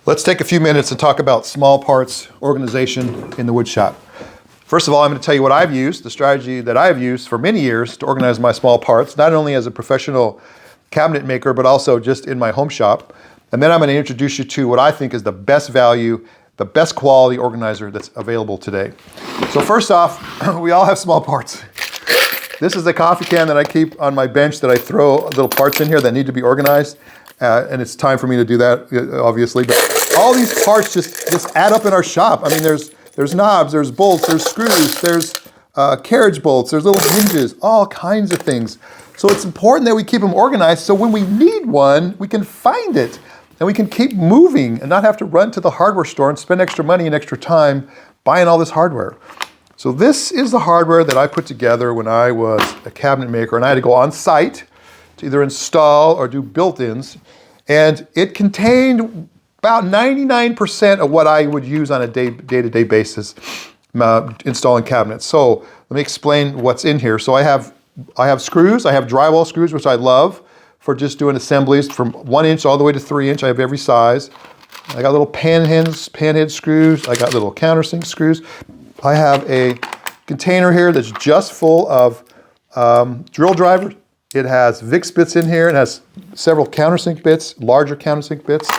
Let's take a few minutes and talk about small parts organization in the wood shop. First of all, I'm going to tell you what I've used, the strategy that I've used for many years to organize my small parts, not only as a professional cabinet maker, but also just in my home shop. And then I'm going to introduce you to what I think is the best value, the best quality organizer that's available today. So first off, we all have small parts. This is a coffee can that I keep on my bench that I throw little parts in here that need to be organized. And it's time for me to do that, obviously. But all these parts just add up in our shop. I mean, there's knobs, there's bolts, there's screws, there's carriage bolts, there's little hinges, all kinds of things. So it's important that we keep them organized so when we need one, we can find it. And we can keep moving and not have to run to the hardware store and spend extra money and extra time buying all this hardware. So this is the hardware that I put together when I was a cabinet maker, and I had to go on site to either install or do built-ins. And it contained about 99% of what I would use on a day-to-day basis installing cabinets. So let me explain what's in here. So I have screws, I have drywall screws, which I love for just doing assemblies from 1 inch all the way to 3 inch. I have every size. I got little panhead screws. I got little countersink screws. I have a container here that's just full of drill drivers. It has VIX bits in here. It has several countersink bits, larger countersink bits.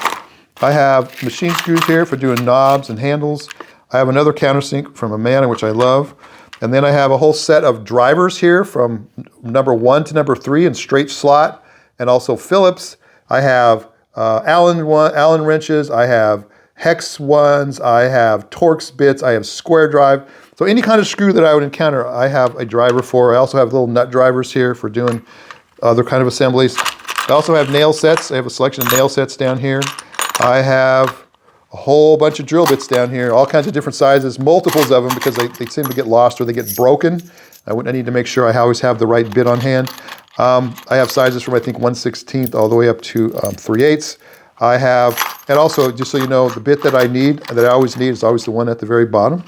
I have machine screws here for doing knobs and handles. I have another countersink from Amana, which I love. And then I have a whole set of drivers here from number 1 to number 3 in straight slot, and also Phillips. I have Allen wrenches. I have hex ones. I have Torx bits. I have square drive. So any kind of screw that I would encounter, I have a driver for. I also have little nut drivers here for doing other kind of assemblies. I also have nail sets. I have a selection of nail sets down here. I have a whole bunch of drill bits down here, all kinds of different sizes, multiples of them because they seem to get lost or they get broken. I need to make sure I always have the right bit on hand. I have sizes from I think 1/16 all the way up to 3/8. I have, and also just so you know, the bit that I always need is always the one at the very bottom.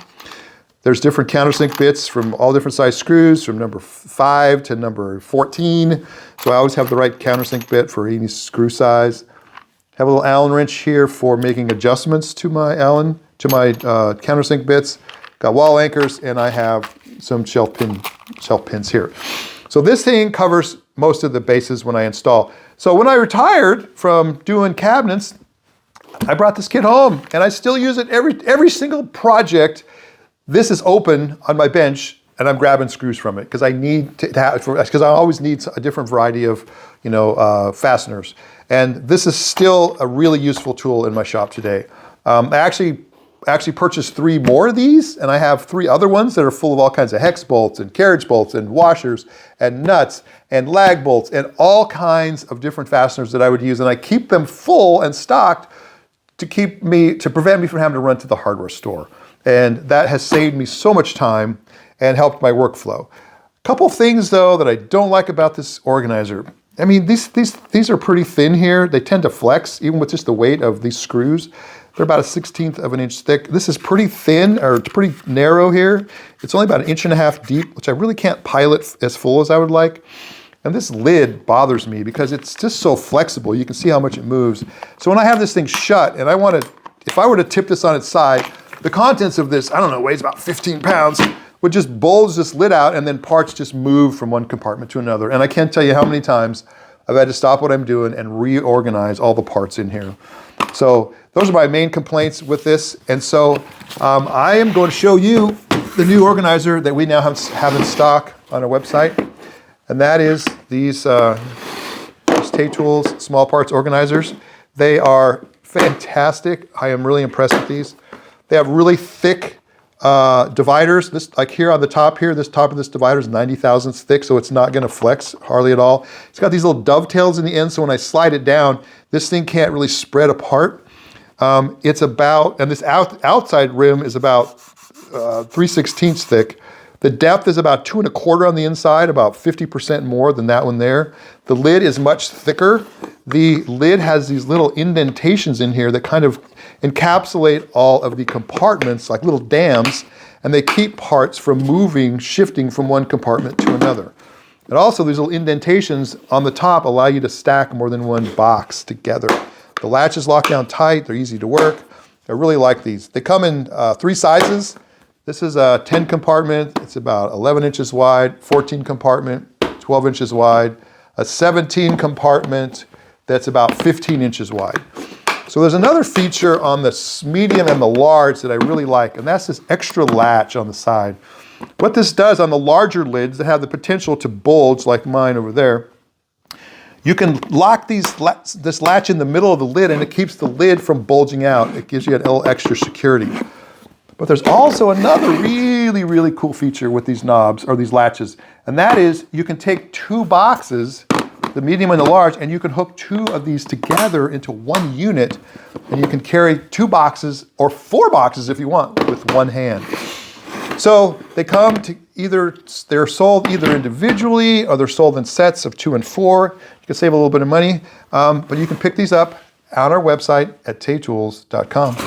There's different countersink bits from all different size screws, from number 5 to number 14. So I always have the right countersink bit for any screw size. Have a little Allen wrench here for making adjustments to my countersink bits. Got wall anchors, and I have some shelf pins here. So this thing covers most of the bases when I install. So when I retired from doing cabinets, I brought this kit home, and I still use it every single project. This is open on my bench, and I'm grabbing screws from it because I need to have, because I always need a different variety of, fasteners. And this is still a really useful tool in my shop today. I actually purchased 3 more of these, and I have 3 other ones that are full of all kinds of hex bolts and carriage bolts and washers and nuts and lag bolts and all kinds of different fasteners that I would use. And I keep them full and stocked to prevent me from having to run to the hardware store. And that has saved me so much time and helped my workflow. A couple things though that I don't like about this organizer. I mean, these are pretty thin here. They tend to flex even with just the weight of these screws. They're about 1/16 of an inch thick. This is pretty thin, or it's pretty narrow here. It's only about 1.5 inches deep, which I really can't pilot as full as I would like. And this lid bothers me because it's just so flexible. You can see how much it moves. So when I have this thing shut and if I were to tip this on its side, the contents of this, I don't know, weighs about 15 pounds, would just bulge this lid out, and then parts just move from one compartment to another. And I can't tell you how many times I've had to stop what I'm doing and reorganize all the parts in here. So those are my main complaints with this. And so I am going to show you the new organizer that we now have in stock on our website. And that is these Taytools small parts organizers. They are fantastic. I am really impressed with these. They have really thick dividers. This, like here on the top here, this top of this divider is 90 thousandths thick, so it's not going to flex hardly at all. It's got these little dovetails in the end, so when I slide it down, this thing can't really spread apart. And this outside rim is about 3/16 thick. The depth is about 2 1/4 on the inside, about 50% more than that one there. The lid is much thicker. The lid has these little indentations in here that kind of encapsulate all of the compartments like little dams, and they keep parts from shifting from one compartment to another. And also these little indentations on the top allow you to stack more than one box together. The latches lock down tight. They're easy to work. I really like these. They come in 3 sizes. This is a 10 compartment. It's about 11 inches wide, 14 compartment, 12 inches wide, a 17 compartment that's about 15 inches wide. So there's another feature on the medium and the large that I really like, and that's this extra latch on the side. What this does on the larger lids that have the potential to bulge like mine over there, you can lock this latch in the middle of the lid and it keeps the lid from bulging out. It gives you a little extra security. But there's also another really, really cool feature with these knobs or these latches, and that is you can take 2 boxes, the medium and the large, and you can hook 2 of these together into one unit, and you can carry 2 boxes or 4 boxes if you want with one hand. So they come to they're sold either individually or they're sold in sets of 2 and 4. You can save a little bit of money, but you can pick these up on our website at Taytools.com.